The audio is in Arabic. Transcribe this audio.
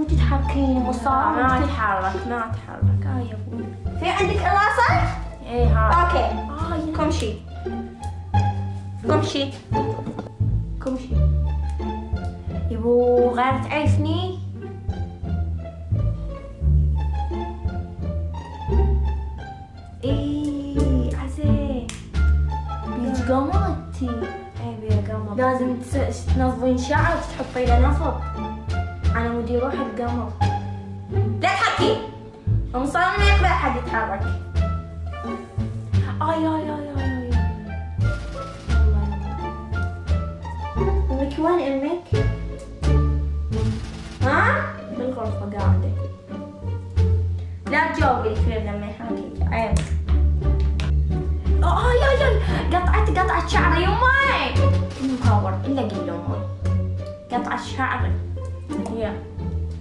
مو تتحركين مصاب. ما اتحرك ما اتحرك. يا ابوي في عندك راسك؟ ايه هاي. اوكي كمشي كمشي كمشي. يبو غير تعيفني. ايه عزيز بيج قمرتي. ايه بيا قمر. لازم تنظفين شعرك تحطي له نصب. انا ودي روح القمر. لا تحكي مصاب ما يقبل احد يتحرك. اي اي اي اي اي. امك وين امك؟ ها؟ بالغرفة قاعدة. لا تجاوبي الكبير لما يحاكيك عيب. قطعت شعري يمي. مكور الا قل امي قطع شعري. يا